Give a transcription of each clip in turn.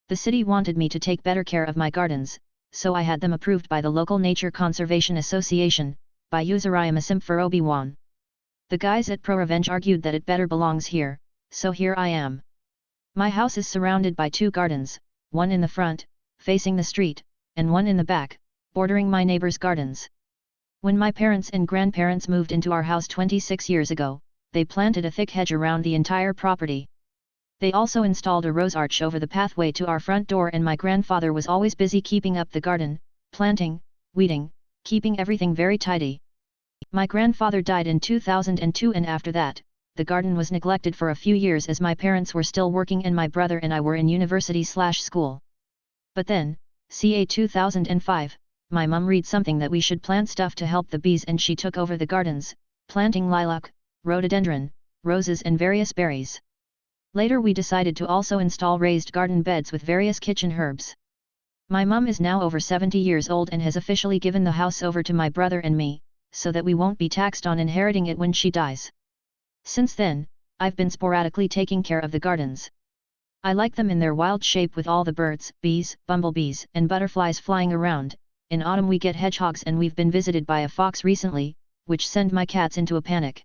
The city wanted me to take better care of my gardens, so I had them approved by the local Nature Conservation Association, by Usariamasim for Obi-Wan. The guys at Pro Revenge argued that it better belongs here, so here I am. My house is surrounded by 2 gardens, one in the front, facing the street, and one in the back, bordering my neighbor's gardens. When my parents and grandparents moved into our house 26 years ago, they planted a thick hedge around the entire property. They also installed a rose arch over the pathway to our front door, and my grandfather was always busy keeping up the garden, planting, weeding, keeping everything very tidy. My grandfather died in 2002, and after that, the garden was neglected for a few years as my parents were still working and my brother and I were in university/school. But then, ca 2005, my mum read something that we should plant stuff to help the bees, and she took over the gardens, planting lilac, rhododendron, roses and various berries. Later we decided to also install raised garden beds with various kitchen herbs. My mum is now over 70 years old and has officially given the house over to my brother and me, so that we won't be taxed on inheriting it when she dies. Since then, I've been sporadically taking care of the gardens. I like them in their wild shape with all the birds, bees, bumblebees and butterflies flying around. In autumn we get hedgehogs, and we've been visited by a fox recently, which sent my cats into a panic.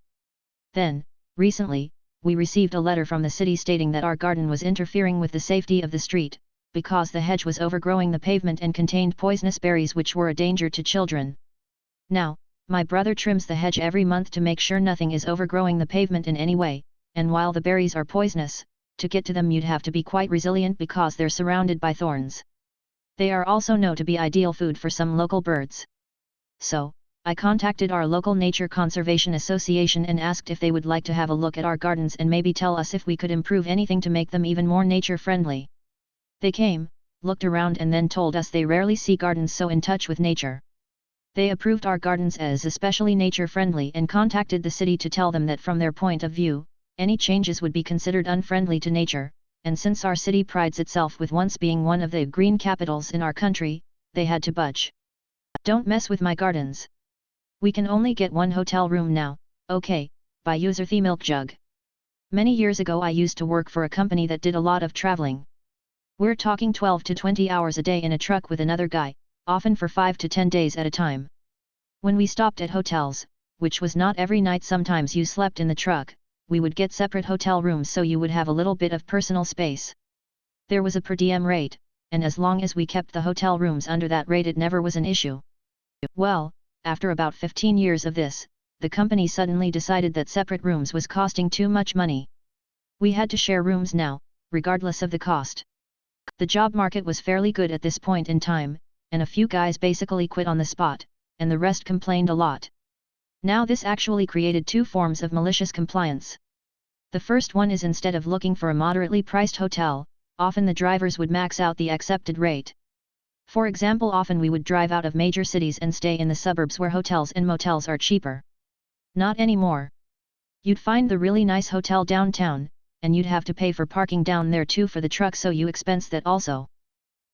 Then, recently, we received a letter from the city stating that our garden was interfering with the safety of the street, because the hedge was overgrowing the pavement and contained poisonous berries which were a danger to children. Now, my brother trims the hedge every month to make sure nothing is overgrowing the pavement in any way, and while the berries are poisonous, to get to them you'd have to be quite resilient because they're surrounded by thorns. They are also known to be ideal food for some local birds. So, I contacted our local Nature Conservation Association and asked if they would like to have a look at our gardens and maybe tell us if we could improve anything to make them even more nature-friendly. They came, looked around and then told us they rarely see gardens so in touch with nature. They approved our gardens as especially nature-friendly and contacted the city to tell them that from their point of view, any changes would be considered unfriendly to nature, and since our city prides itself with once being one of the green capitals in our country, they had to budge. Don't mess with my gardens. We can only get 1 hotel room now, okay, by user the milk jug. Many years ago I used to work for a company that did a lot of traveling. We're talking 12 to 20 hours a day in a truck with another guy, often for 5 to 10 days at a time. When we stopped at hotels, which was not every night, sometimes you slept in the truck, we would get separate hotel rooms so you would have a little bit of personal space. There was a per diem rate, and as long as we kept the hotel rooms under that rate it never was an issue. Well, after about 15 years of this, the company suddenly decided that separate rooms was costing too much money. We had to share rooms now, regardless of the cost. The job market was fairly good at this point in time, and a few guys basically quit on the spot, and the rest complained a lot. Now this actually created 2 forms of malicious compliance. The first one is, instead of looking for a moderately priced hotel, often the drivers would max out the accepted rate. For example, often we would drive out of major cities and stay in the suburbs where hotels and motels are cheaper. Not anymore. You'd find the really nice hotel downtown, and you'd have to pay for parking down there too for the truck, so you expense that also.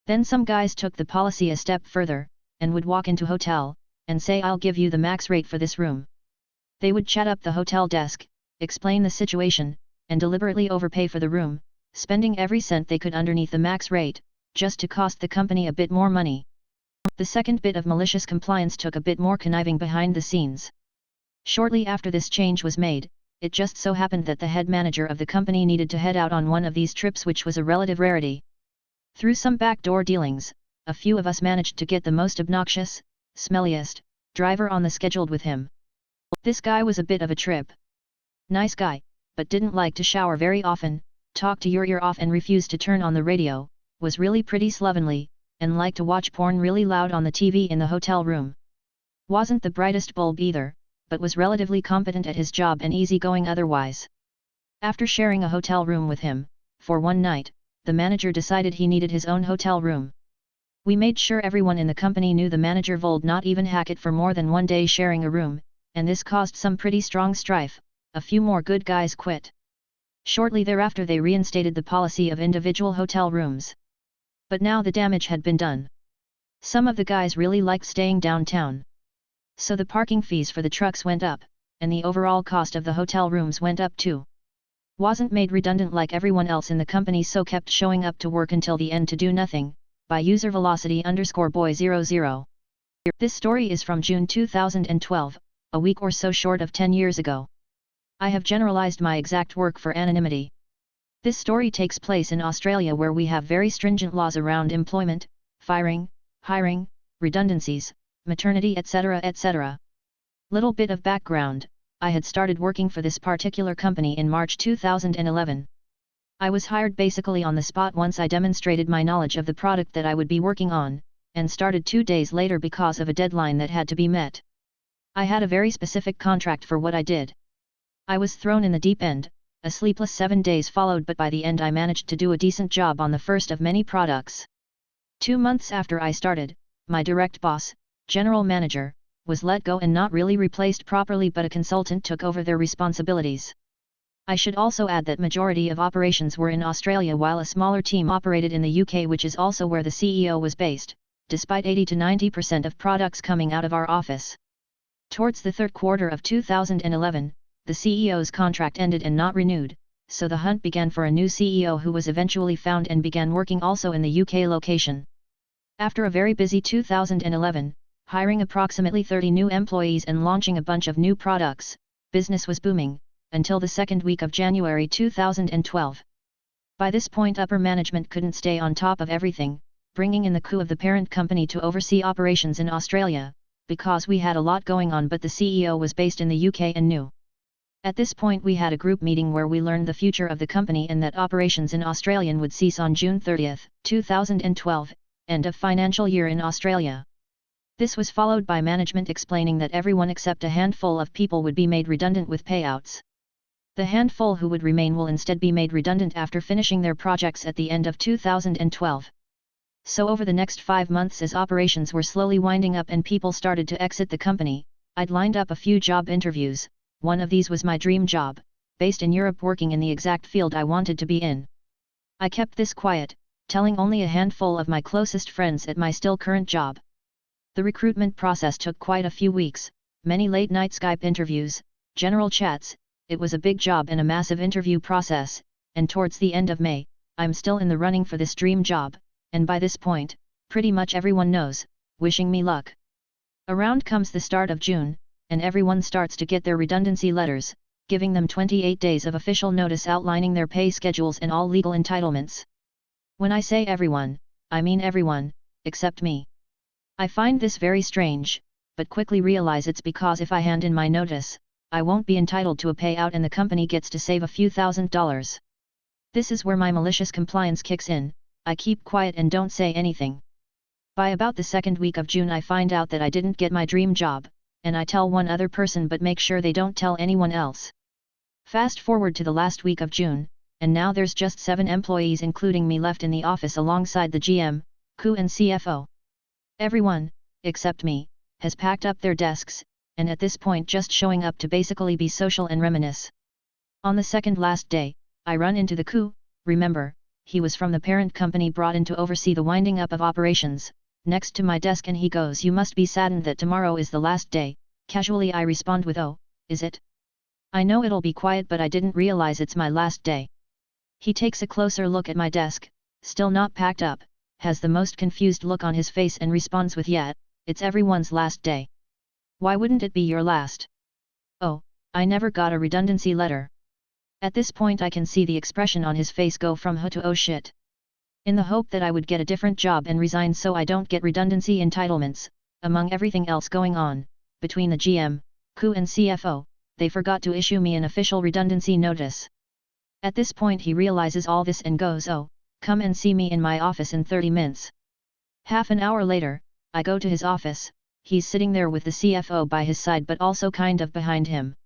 Then some guys took the policy a step further, and would walk into hotel, and say, "I'll give you the max rate for this room." They would chat up the hotel desk, explain the situation, and deliberately overpay for the room, spending every cent they could underneath the max rate, just to cost the company a bit more money. The second bit of malicious compliance took a bit more conniving behind the scenes. Shortly after this change was made, it just so happened that the head manager of the company needed to head out on one of these trips, which was a relative rarity. Through some backdoor dealings, a few of us managed to get the most obnoxious, smelliest driver on the scheduled with him. This guy was a bit of a trip. Nice guy, but didn't like to shower very often, talked to your ear off and refused to turn on the radio, was really pretty slovenly, and liked to watch porn really loud on the TV in the hotel room. Wasn't the brightest bulb either, but was relatively competent at his job and easygoing otherwise. After sharing a hotel room with him, for one night, the manager decided he needed his own hotel room. We made sure everyone in the company knew the manager would not even hack it for more than one day sharing a room, and this caused some pretty strong strife. A few more good guys quit. Shortly thereafter they reinstated the policy of individual hotel rooms. But now the damage had been done. Some of the guys really liked staying downtown. So the parking fees for the trucks went up, and the overall cost of the hotel rooms went up too. Wasn't made redundant like everyone else in the company, so kept showing up to work until the end to do nothing, by user velocity_boy00. This story is from June 2012, a week or so short of 10 years ago. I have generalized my exact work for anonymity. This story takes place in Australia, where we have very stringent laws around employment, firing, hiring, redundancies, maternity, etc. etc. Little bit of background: I had started working for this particular company in March 2011. I was hired basically on the spot once I demonstrated my knowledge of the product that I would be working on, and started 2 days later because of a deadline that had to be met. I had a very specific contract for what I did. I was thrown in the deep end. A sleepless 7 days followed, but by the end I managed to do a decent job on the first of many products. 2 months after I started, my direct boss, general manager, was let go and not really replaced properly, but a consultant took over their responsibilities. I should also add that majority of operations were in Australia while a smaller team operated in the UK, which is also where the CEO was based, despite 80 to 90% of products coming out of our office. Towards the third quarter of 2011, the CEO's contract ended and not renewed, so the hunt began for a new CEO, who was eventually found and began working also in the UK location. After a very busy 2011, hiring approximately 30 new employees and launching a bunch of new products, business was booming, until the second week of January 2012. By this point upper management couldn't stay on top of everything, bringing in the coup of the parent company to oversee operations in Australia, because we had a lot going on, but the CEO was based in the UK and new. At this point we had a group meeting where we learned the future of the company and that operations in Australia would cease on June 30, 2012, end of financial year in Australia. This was followed by management explaining that everyone except a handful of people would be made redundant with payouts. The handful who would remain will instead be made redundant after finishing their projects at the end of 2012. So over the next 5 months, as operations were slowly winding up and people started to exit the company, I'd lined up a few job interviews. One of these was my dream job, based in Europe, working in the exact field I wanted to be in. I kept this quiet, telling only a handful of my closest friends at my still current job. The recruitment process took quite a few weeks, many late-night Skype interviews, general chats. It was a big job and a massive interview process, and towards the end of May, I'm still in the running for this dream job, and by this point, pretty much everyone knows, wishing me luck. Around comes the start of June, and everyone starts to get their redundancy letters, giving them 28 days of official notice outlining their pay schedules and all legal entitlements. When I say everyone, I mean everyone, except me. I find this very strange, but quickly realize it's because if I hand in my notice, I won't be entitled to a payout and the company gets to save a few $1,000s. This is where my malicious compliance kicks in. I keep quiet and don't say anything. By about the second week of June I find out that I didn't get my dream job, and I tell one other person but make sure they don't tell anyone else. Fast forward to the last week of June, and now there's just 7 employees including me left in the office alongside the GM, COO and CFO. Everyone, except me, has packed up their desks, and at this point just showing up to basically be social and reminisce. On the second last day, I run into the COO. Remember, he was from the parent company brought in to oversee the winding up of operations, next to my desk, and he goes, "You must be saddened that tomorrow is the last day." Casually I respond with, "Oh, is it? I know it'll be quiet, but I didn't realize it's my last day." He takes a closer look at my desk, still not packed up, has the most confused look on his face and responds with, "Yeah, it's everyone's last day. Why wouldn't it be your last?" "Oh, I never got a redundancy letter." At this point I can see the expression on his face go from "huh" to "oh shit." In the hope that I would get a different job and resign so I don't get redundancy entitlements, among everything else going on, between the GM, COO and CFO, they forgot to issue me an official redundancy notice. At this point he realizes all this and goes, "Oh, come and see me in my office in 30 minutes. Half an hour later, I go to his office. He's sitting there with the CFO by his side but also kind of behind him.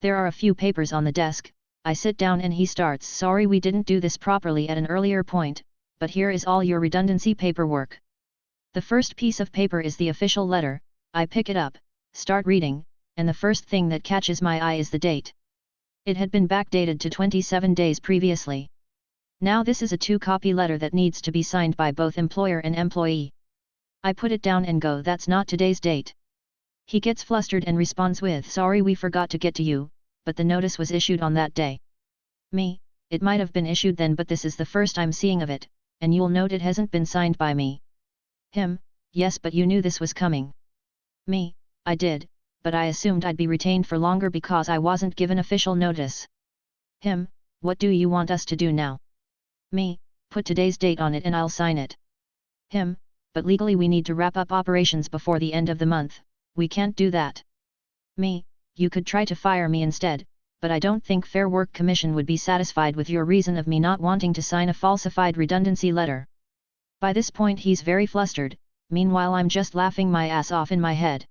There are a few papers on the desk. I sit down and he starts, "Sorry we didn't do this properly at an earlier point, but here is all your redundancy paperwork." The first piece of paper is the official letter. I pick it up, start reading, and the first thing that catches my eye is the date. It had been backdated to 27 days previously. Now this is a 2-copy letter that needs to be signed by both employer and employee. I put it down and go, "That's not today's date." He gets flustered and responds with, "Sorry we forgot to get to you, but the notice was issued on that day." Me, it might have been issued then, but this is the first I'm seeing of it, and you'll note it hasn't been signed by me. Him, yes, but you knew this was coming. Me, I did, but I assumed I'd be retained for longer because I wasn't given official notice. Him, what do you want us to do now? Me, put today's date on it and I'll sign it. Him, but legally we need to wrap up operations before the end of the month, we can't do that. Me, you could try to fire me instead, but I don't think Fair Work Commission would be satisfied with your reason of me not wanting to sign a falsified redundancy letter. By this point he's very flustered, meanwhile I'm just laughing my ass off in my head.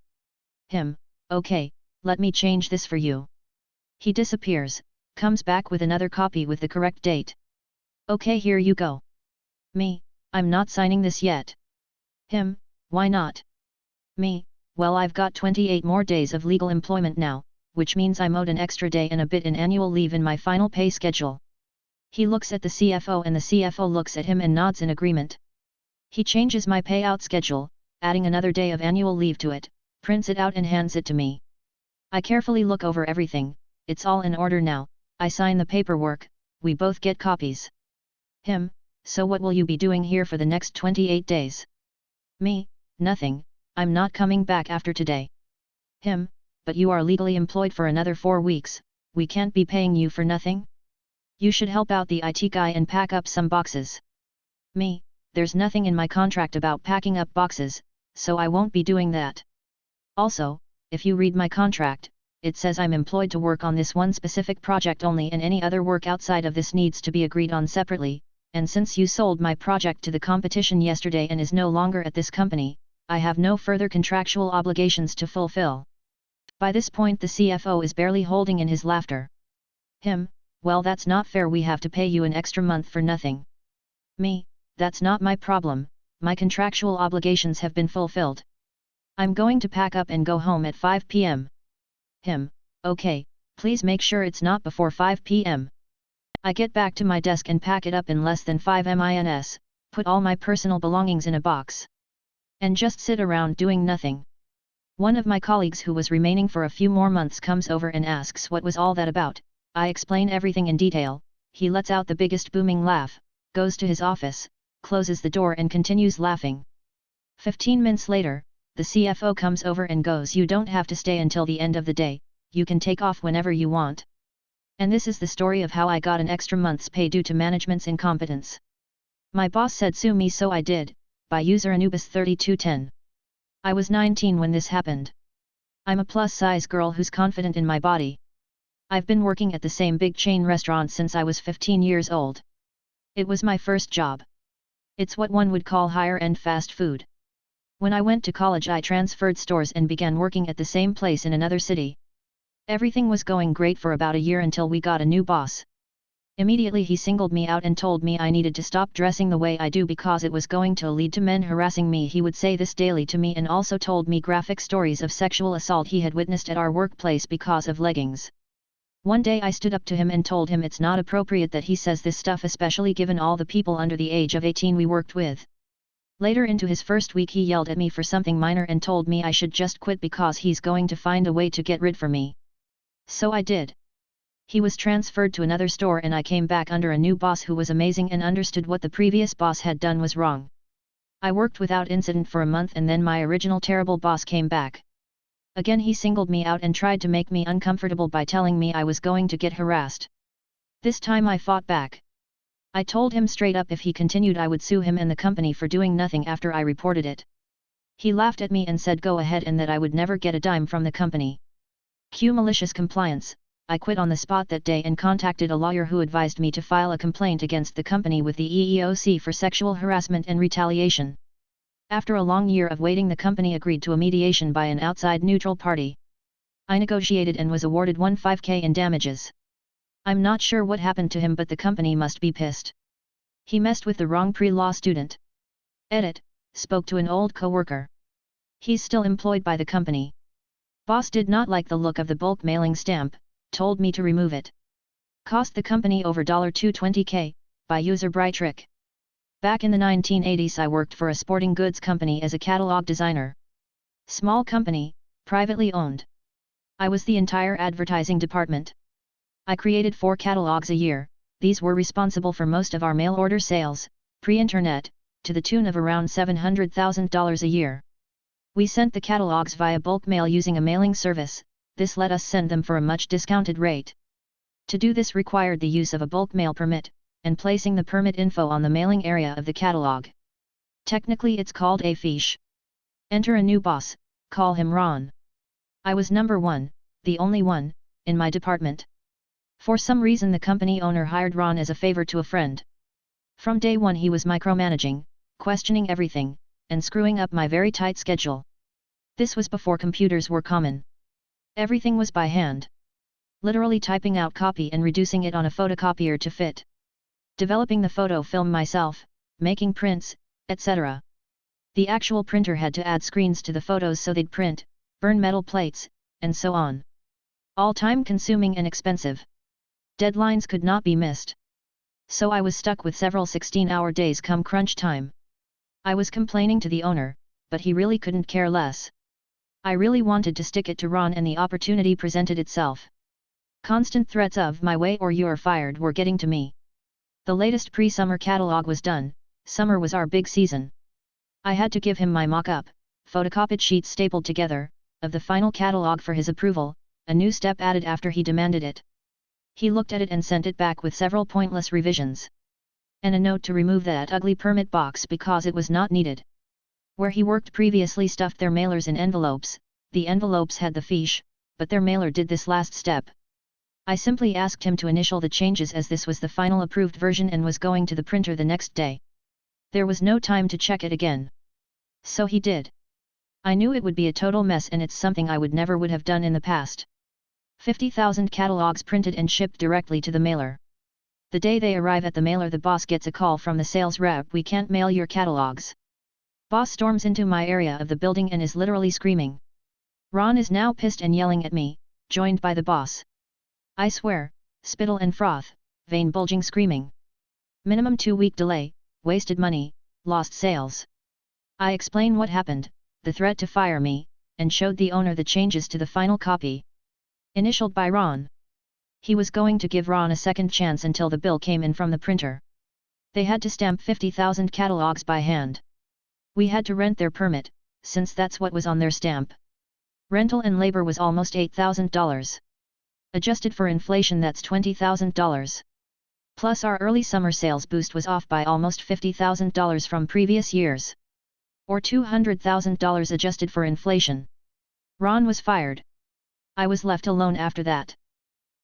Him, okay, let me change this for you. He disappears, comes back with another copy with the correct date. Okay, here you go. Me, I'm not signing this yet. Him, why not? Me, well, I've got 28 more days of legal employment now, which means I'm owed an extra day and a bit in annual leave in my final pay schedule. He looks at the CFO and the CFO looks at him and nods in agreement. He changes my payout schedule, adding another day of annual leave to it, prints it out and hands it to me. I carefully look over everything, it's all in order now, I sign the paperwork, we both get copies. Him, so what will you be doing here for the next 28 days? Me, nothing, I'm not coming back after today. Him, but you are legally employed for another 4 weeks, we can't be paying you for nothing? You should help out the IT guy and pack up some boxes. Me, there's nothing in my contract about packing up boxes, so I won't be doing that. Also, if you read my contract, it says I'm employed to work on this one specific project only and any other work outside of this needs to be agreed on separately, and since you sold my project to the competition yesterday and is no longer at this company, I have no further contractual obligations to fulfill. By this point the CFO is barely holding in his laughter. Him, well, that's not fair, we have to pay you an extra month for nothing. Me, that's not my problem, my contractual obligations have been fulfilled. I'm going to pack up and go home at 5 p.m. Him, okay, please make sure it's not before 5 p.m. I get back to my desk and pack it up in less than 5 minutes, put all my personal belongings in a box. And just sit around doing nothing. One of my colleagues who was remaining for a few more months comes over and asks what was all that about. I explain everything in detail, he lets out the biggest booming laugh, goes to his office, closes the door and continues laughing. 15 minutes later, the CFO comes over and goes, you don't have to stay until the end of the day, you can take off whenever you want. And this is the story of how I got an extra month's pay due to management's incompetence. My boss said sue me, so I did, by user Anubis3210. I was 19 when this happened. I'm a plus-size girl who's confident in my body. I've been working at the same big chain restaurant since I was 15 years old. It was my first job. It's what one would call higher-end fast food. When I went to college I transferred stores and began working at the same place in another city. Everything was going great for about a year until we got a new boss. Immediately he singled me out and told me I needed to stop dressing the way I do because it was going to lead to men harassing me. He would say this daily to me and also told me graphic stories of sexual assault he had witnessed at our workplace because of leggings. One day I stood up to him and told him it's not appropriate that he says this stuff, especially given all the people under the age of 18 we worked with. Later into his first week he yelled at me for something minor and told me I should just quit because he's going to find a way to get rid of me. So I did. He was transferred to another store and I came back under a new boss who was amazing and understood what the previous boss had done was wrong. I worked without incident for a month and then my original terrible boss came back. Again he singled me out and tried to make me uncomfortable by telling me I was going to get harassed. This time I fought back. I told him straight up if he continued I would sue him and the company for doing nothing after I reported it. He laughed at me and said go ahead and that I would never get a dime from the company. Cue malicious compliance. I quit on the spot that day and contacted a lawyer who advised me to file a complaint against the company with the EEOC for sexual harassment and retaliation. After a long year of waiting the company agreed to a mediation by an outside neutral party. I negotiated and was awarded $15,000 in damages. I'm not sure what happened to him but the company must be pissed. He messed with the wrong pre-law student. Edit, spoke to an old co-worker. He's still employed by the company. Boss did not like the look of the bulk mailing stamp, told me to remove it. Cost the company over $220,000, by user Brightrick. Back in the 1980s I worked for a sporting goods company as a catalog designer. Small company, privately owned. I was the entire advertising department. I created 4 catalogs a year, these were responsible for most of our mail order sales, pre-internet, to the tune of around $700,000 a year. We sent the catalogs via bulk mail using a mailing service. This let us send them for a much discounted rate. To do this required the use of a bulk mail permit, and placing the permit info on the mailing area of the catalog. Technically it's called a fiche. Enter a new boss, call him Ron. I was number one, the only one, in my department. For some reason the company owner hired Ron as a favor to a friend. From day one he was micromanaging, questioning everything, and screwing up my very tight schedule. This was before computers were common. Everything was by hand. Literally typing out copy and reducing it on a photocopier to fit. Developing the photo film myself, making prints, etc. The actual printer had to add screens to the photos so they'd print, burn metal plates, and so on. All time consuming and expensive. Deadlines could not be missed. So I was stuck with several 16-hour days come crunch time. I was complaining to the owner, but he really couldn't care less. I really wanted to stick it to Ron and the opportunity presented itself. Constant threats of "my way or you're fired" were getting to me. The latest pre-summer catalog was done. Summer was our big season. I had to give him my mock-up, photocopied sheets stapled together, of the final catalog for his approval, a new step added after he demanded it. He looked at it and sent it back with several pointless revisions. And a note to remove that ugly permit box because it was not needed. Where he worked previously stuffed their mailers in envelopes, the envelopes had the fiche, but their mailer did this last step. I simply asked him to initial the changes as this was the final approved version and was going to the printer the next day. There was no time to check it again. So he did. I knew it would be a total mess and it's something I would never have done in the past. 50,000 catalogs printed and shipped directly to the mailer. The day they arrive at the mailer the boss gets a call from the sales rep: "We can't mail your catalogs." Boss storms into my area of the building and is literally screaming. Ron is now pissed and yelling at me, joined by the boss. I swear, spittle and froth, vein bulging screaming. Minimum 2-week delay, wasted money, lost sales. I explain what happened, the threat to fire me, and showed the owner the changes to the final copy. Initialed by Ron. He was going to give Ron a second chance until the bill came in from the printer. They had to stamp 50,000 catalogs by hand. We had to rent their permit, since that's what was on their stamp. Rental and labor was almost $8,000. Adjusted for inflation that's $20,000. Plus our early summer sales boost was off by almost $50,000 from previous years. Or $200,000 adjusted for inflation. Ron was fired. I was left alone after that.